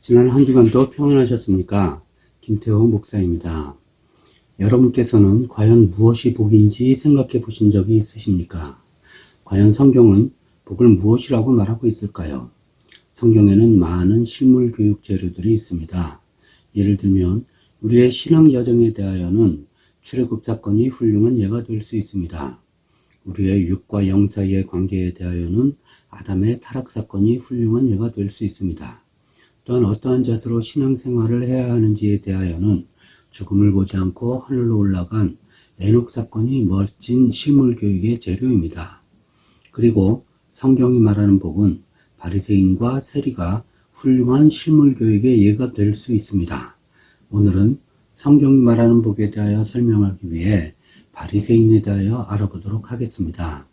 지난 한 주간도 평안하셨습니까? 김태호 목사입니다. 여러분께서는 과연 무엇이 복인지 생각해 보신 적이 있으십니까? 과연 성경은 복을 무엇이라고 말하고 있을까요? 성경에는 많은 실물 교육 재료들이 있습니다. 예를 들면 우리의 신앙 여정에 대하여는 출애굽 사건이 훌륭한 예가 될 수 있습니다. 우리의 육과 영 사이의 관계에 대하여는 아담의 타락 사건이 훌륭한 예가 될 수 있습니다. 또한 어떠한 자세로 신앙생활을 해야 하는지에 대하여는 죽음을 보지 않고 하늘로 올라간 에녹 사건이 멋진 실물 교육의 재료입니다. 그리고 성경이 말하는 복은 바리새인과 세리가 훌륭한 실물 교육의 예가 될 수 있습니다. 오늘은 성경이 말하는 복에 대하여 설명하기 위해 바리새인에 대하여 알아보도록 하겠습니다.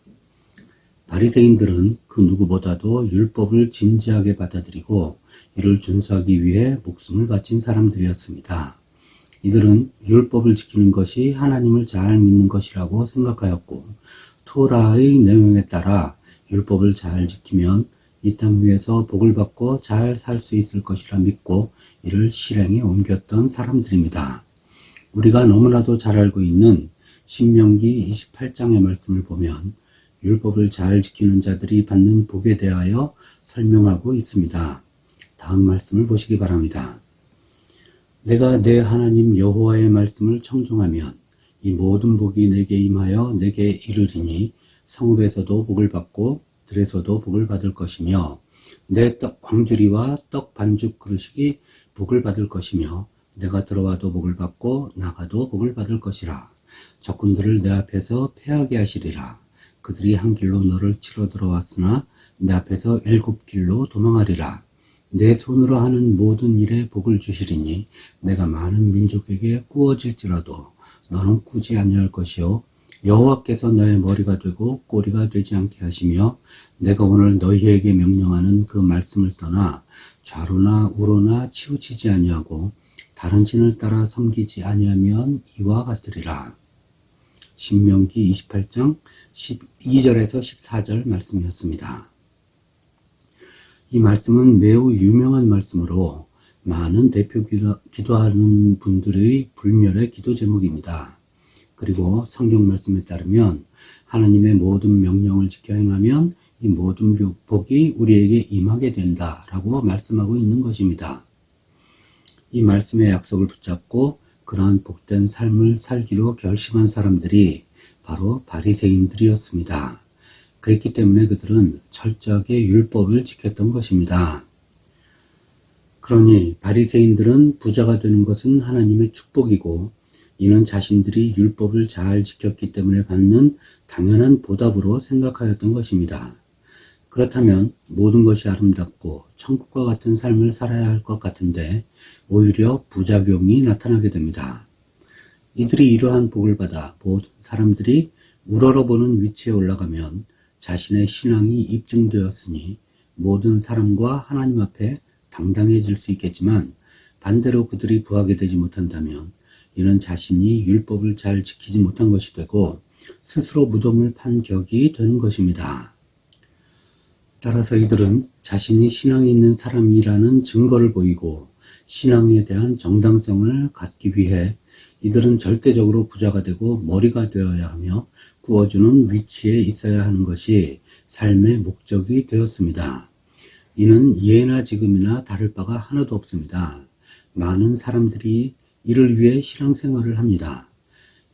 바리새인들은 그 누구보다도 율법을 진지하게 받아들이고 이를 준수하기 위해 목숨을 바친 사람들이었습니다. 이들은 율법을 지키는 것이 하나님을 잘 믿는 것이라고 생각하였고 토라의 내용에 따라 율법을 잘 지키면 이 땅 위에서 복을 받고 잘 살 수 있을 것이라 믿고 이를 실행에 옮겼던 사람들입니다. 우리가 너무나도 잘 알고 있는 신명기 28장의 말씀을 보면 율법을 잘 지키는 자들이 받는 복에 대하여 설명하고 있습니다. 다음 말씀을 보시기 바랍니다. 내가 내 하나님 여호와의 말씀을 청종하면 이 모든 복이 내게 임하여 내게 이르리니 성읍에서도 복을 받고 들에서도 복을 받을 것이며 내 떡 광주리와 떡 반죽 그릇이 복을 받을 것이며 내가 들어와도 복을 받고 나가도 복을 받을 것이라. 적군들을 내 앞에서 패하게 하시리라. 그들이 한 길로 너를 치러 들어왔으나 내 앞에서 7길로 도망하리라. 내 손으로 하는 모든 일에 복을 주시리니 내가 많은 민족에게 꾸어질지라도 너는 꾸지 아니할 것이요 여호와께서 너의 머리가 되고 꼬리가 되지 않게 하시며 내가 오늘 너희에게 명령하는 그 말씀을 떠나 좌로나 우로나 치우치지 아니하고 다른 신을 따라 섬기지 아니하면 이와 같으리라. 신명기 28장 12절에서 14절 말씀이었습니다. 이 말씀은 매우 유명한 말씀으로 많은 대표 기도하는 분들의 불멸의 기도 제목입니다. 그리고 성경 말씀에 따르면 하나님의 모든 명령을 지켜 행하면 이 모든 복이 우리에게 임하게 된다라고 말씀하고 있는 것입니다. 이 말씀의 약속을 붙잡고 그러한 복된 삶을 살기로 결심한 사람들이 바로 바리새인들이었습니다. 그랬기 때문에 그들은 철저하게 율법을 지켰던 것입니다. 그러니 바리새인들은 부자가 되는 것은 하나님의 축복이고 이는 자신들이 율법을 잘 지켰기 때문에 받는 당연한 보답으로 생각하였던 것입니다. 그렇다면 모든 것이 아름답고 천국과 같은 삶을 살아야 할 것 같은데 오히려 부작용이 나타나게 됩니다. 이들이 이러한 복을 받아 모든 사람들이 우러러보는 위치에 올라가면 자신의 신앙이 입증되었으니 모든 사람과 하나님 앞에 당당해질 수 있겠지만 반대로 그들이 부하게 되지 못한다면 이는 자신이 율법을 잘 지키지 못한 것이 되고 스스로 무덤을 판 격이 되는 것입니다. 따라서 이들은 자신이 신앙이 있는 사람이라는 증거를 보이고 신앙에 대한 정당성을 갖기 위해 이들은 절대적으로 부자가 되고 머리가 되어야 하며 구워주는 위치에 있어야 하는 것이 삶의 목적이 되었습니다. 이는 예나 지금이나 다를 바가 하나도 없습니다. 많은 사람들이 이를 위해 신앙생활을 합니다.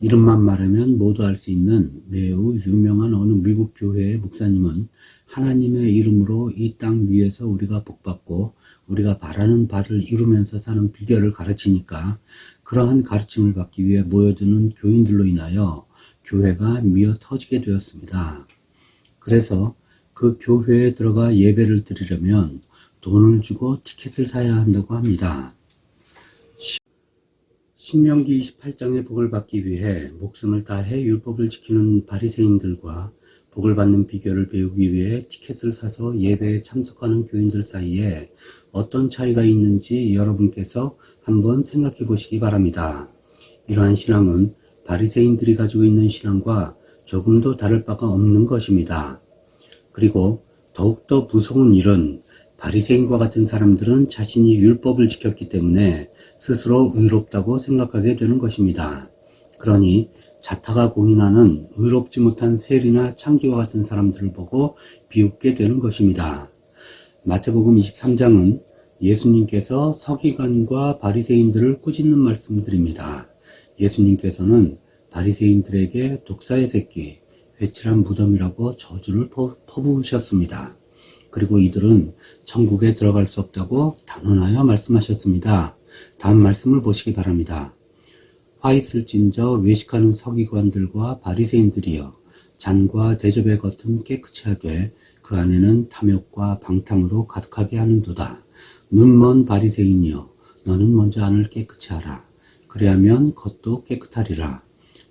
이름만 말하면 모두 알 수 있는 매우 유명한 어느 미국 교회의 목사님은 하나님의 이름으로 이 땅 위에서 우리가 복받고 우리가 바라는 바를 이루면서 사는 비결을 가르치니까 그러한 가르침을 받기 위해 모여드는 교인들로 인하여 교회가 미어 터지게 되었습니다. 그래서 그 교회에 들어가 예배를 드리려면 돈을 주고 티켓을 사야 한다고 합니다. 신명기 28장의 복을 받기 위해 목숨을 다해 율법을 지키는 바리새인들과 복을 받는 비결을 배우기 위해 티켓을 사서 예배에 참석하는 교인들 사이에 어떤 차이가 있는지 여러분께서 한번 생각해 보시기 바랍니다. 이러한 신앙은 바리새인들이 가지고 있는 신앙과 조금도 다를 바가 없는 것입니다. 그리고 더욱더 무서운 일은 바리새인과 같은 사람들은 자신이 율법을 지켰기 때문에 스스로 의롭다고 생각하게 되는 것입니다. 그러니 자타가 공인하는 의롭지 못한 세리나 창기와 같은 사람들을 보고 비웃게 되는 것입니다. 마태복음 23장은 예수님께서 서기관과 바리새인들을 꾸짖는 말씀드립니다. 예수님께서는 바리새인들에게 독사의 새끼, 회칠한 무덤이라고 저주를 퍼부으셨습니다. 그리고 이들은 천국에 들어갈 수 없다고 단언하여 말씀하셨습니다. 다음 말씀을 보시기 바랍니다. 화 있을진저 외식하는 서기관들과 바리새인들이여 잔과 대접의 겉은 깨끗이 하되 그 안에는 탐욕과 방탕으로 가득하게 하는도다. 눈먼 바리새인이여 너는 먼저 안을 깨끗이 하라. 그리하면 겉도 깨끗하리라.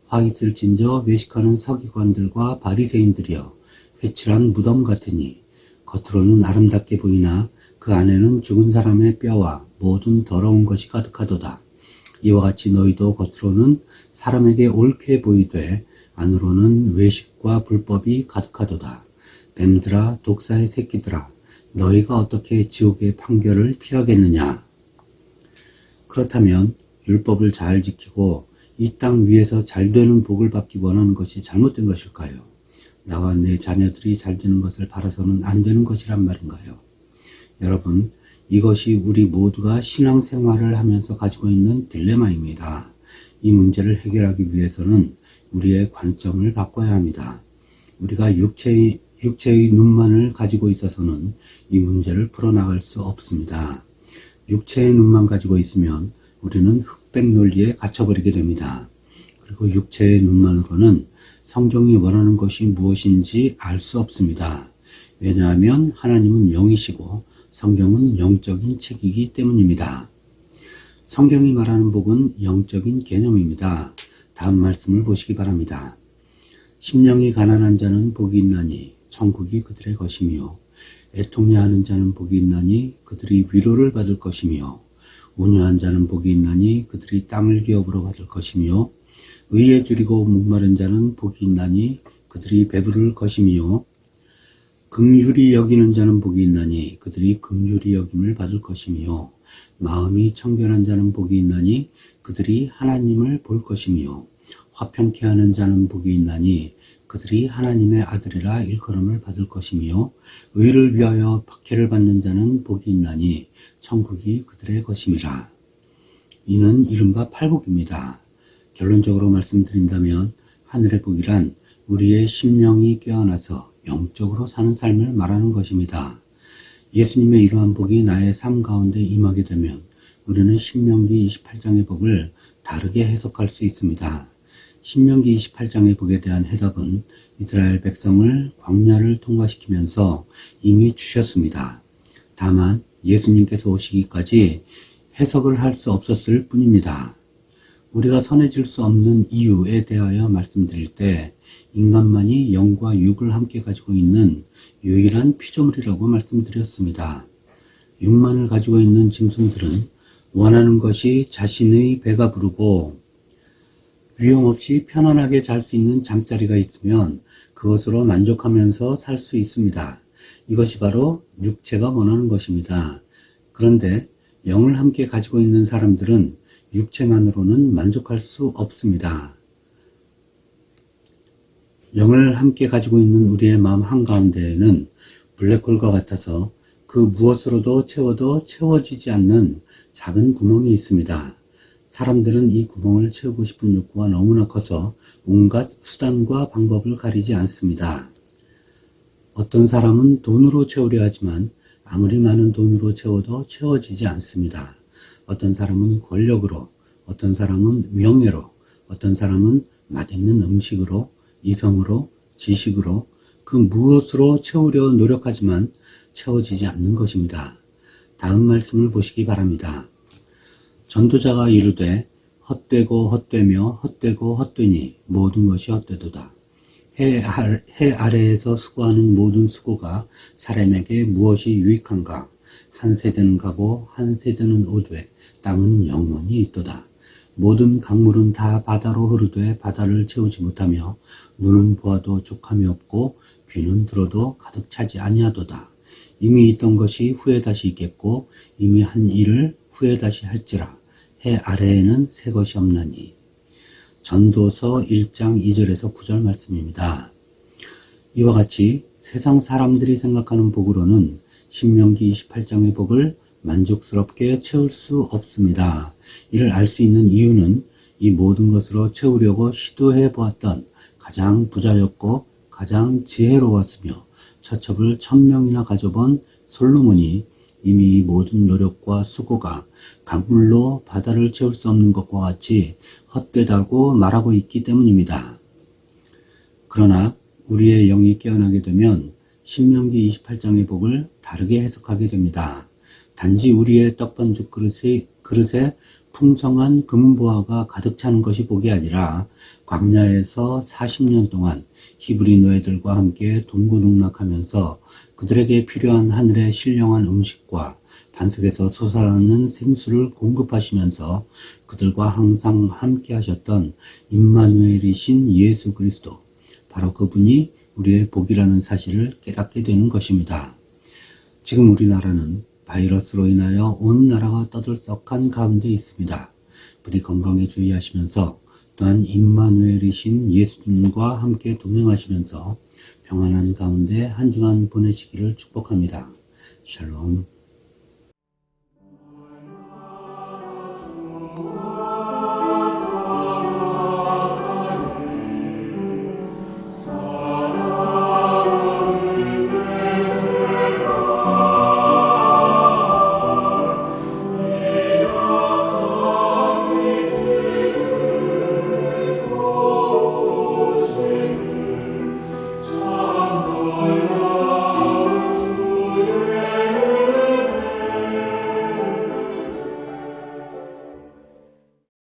화 있을진저 외식하는 서기관들과 바리새인들이여 회칠한 무덤 같으니 겉으로는 아름답게 보이나 그 안에는 죽은 사람의 뼈와 모든 더러운 것이 가득하도다. 이와 같이 너희도 겉으로는 사람에게 옳게 보이되 안으로는 외식과 불법이 가득하도다. 뱀들아 독사의 새끼들아 너희가 어떻게 지옥의 판결을 피하겠느냐. 그렇다면 율법을 잘 지키고 이 땅 위에서 잘 되는 복을 받기 원하는 것이 잘못된 것일까요? 나와 내 자녀들이 잘 되는 것을 바라서는 안 되는 것이란 말인가요? 여러분, 이것이 우리 모두가 신앙생활을 하면서 가지고 있는 딜레마입니다. 이 문제를 해결하기 위해서는 우리의 관점을 바꿔야 합니다. 우리가 육체의 눈만을 가지고 있어서는 이 문제를 풀어나갈 수 없습니다. 육체의 눈만 가지고 있으면 우리는 흑백 논리에 갇혀버리게 됩니다. 그리고 육체의 눈만으로는 성경이 원하는 것이 무엇인지 알 수 없습니다. 왜냐하면 하나님은 영이시고 성경은 영적인 책이기 때문입니다. 성경이 말하는 복은 영적인 개념입니다. 다음 말씀을 보시기 바랍니다. 심령이 가난한 자는 복이 있나니 천국이 그들의 것이며 애통해하는 자는 복이 있나니 그들이 위로를 받을 것이며 온유한 자는 복이 있나니 그들이 땅을 기업으로 받을 것이며 의에 줄이고 목마른 자는 복이 있나니 그들이 배부를 것이며 긍휼히 여기는 자는 복이 있나니 그들이 긍휼히 여김을 받을 것이며 마음이 청결한 자는 복이 있나니 그들이 하나님을 볼 것이며 화평케 하는 자는 복이 있나니 그들이 하나님의 아들이라 일컬음을 받을 것이며 의를 위하여 박해를 받는 자는 복이 있나니 천국이 그들의 것임이라. 이는 이른바 팔복입니다. 결론적으로 말씀드린다면 하늘의 복이란 우리의 심령이 깨어나서 영적으로 사는 삶을 말하는 것입니다. 예수님의 이러한 복이 나의 삶 가운데 임하게 되면 우리는 신명기 28장의 복을 다르게 해석할 수 있습니다. 신명기 28장의 복에 대한 해답은 이스라엘 백성을 광야를 통과시키면서 이미 주셨습니다. 다만 예수님께서 오시기까지 해석을 할 수 없었을 뿐입니다. 우리가 선해질 수 없는 이유에 대하여 말씀드릴 때 인간만이 영과 육을 함께 가지고 있는 유일한 피조물이라고 말씀드렸습니다. 육만을 가지고 있는 짐승들은 원하는 것이 자신의 배가 부르고 위험 없이 편안하게 잘 수 있는 잠자리가 있으면 그것으로 만족하면서 살 수 있습니다. 이것이 바로 육체가 원하는 것입니다. 그런데 영을 함께 가지고 있는 사람들은 육체만으로는 만족할 수 없습니다. 영을 함께 가지고 있는 우리의 마음 한가운데에는 블랙홀과 같아서 그 무엇으로도 채워도 채워지지 않는 작은 구멍이 있습니다. 사람들은 이 구멍을 채우고 싶은 욕구가 너무나 커서 온갖 수단과 방법을 가리지 않습니다. 어떤 사람은 돈으로 채우려 하지만 아무리 많은 돈으로 채워도 채워지지 않습니다. 어떤 사람은 권력으로, 어떤 사람은 명예로, 어떤 사람은 맛있는 음식으로, 이성으로, 지식으로, 그 무엇으로 채우려 노력하지만 채워지지 않는 것입니다. 다음 말씀을 보시기 바랍니다. 전도자가 이르되 헛되고 헛되며 헛되고 헛되니 모든 것이 헛되도다. 해 아래에서 수고하는 모든 수고가 사람에게 무엇이 유익한가? 한 세대는 가고 한 세대는 오되 땅은 영원히 있도다. 모든 강물은 다 바다로 흐르되 바다를 채우지 못하며 눈은 보아도 족함이 없고 귀는 들어도 가득 차지 아니하도다. 이미 있던 것이 후에 다시 있겠고 이미 한 일을 후에 다시 할지라. 해 아래에는 새 것이 없나니. 전도서 1장 2절에서 9절 말씀입니다. 이와 같이 세상 사람들이 생각하는 복으로는 신명기 28장의 복을 만족스럽게 채울 수 없습니다. 이를 알 수 있는 이유는 이 모든 것으로 채우려고 시도해 보았던 가장 부자였고 가장 지혜로웠으며 처첩을 1000명이나 가져본 솔로몬이 이미 모든 노력과 수고가 강물로 바다를 채울 수 없는 것과 같이 헛되다고 말하고 있기 때문입니다. 그러나 우리의 영이 깨어나게 되면 신명기 28장의 복을 다르게 해석하게 됩니다. 단지 우리의 떡반죽 그릇에 풍성한 금보화가 가득 차는 것이 복이 아니라 광야에서 40년 동안 히브리 노예들과 함께 동고동락하면서 그들에게 필요한 하늘의 신령한 음식과 반석에서 솟아나는 생수를 공급하시면서 그들과 항상 함께 하셨던 임마누엘이신 예수 그리스도, 바로 그분이 우리의 복이라는 사실을 깨닫게 되는 것입니다. 지금 우리나라는 바이러스로 인하여 온 나라가 떠들썩한 가운데 있습니다. 부디 건강에 주의하시면서 또한 임마누엘이신 예수님과 함께 동행하시면서 평안한 가운데 한 주간 보내시기를 축복합니다. 샬롬.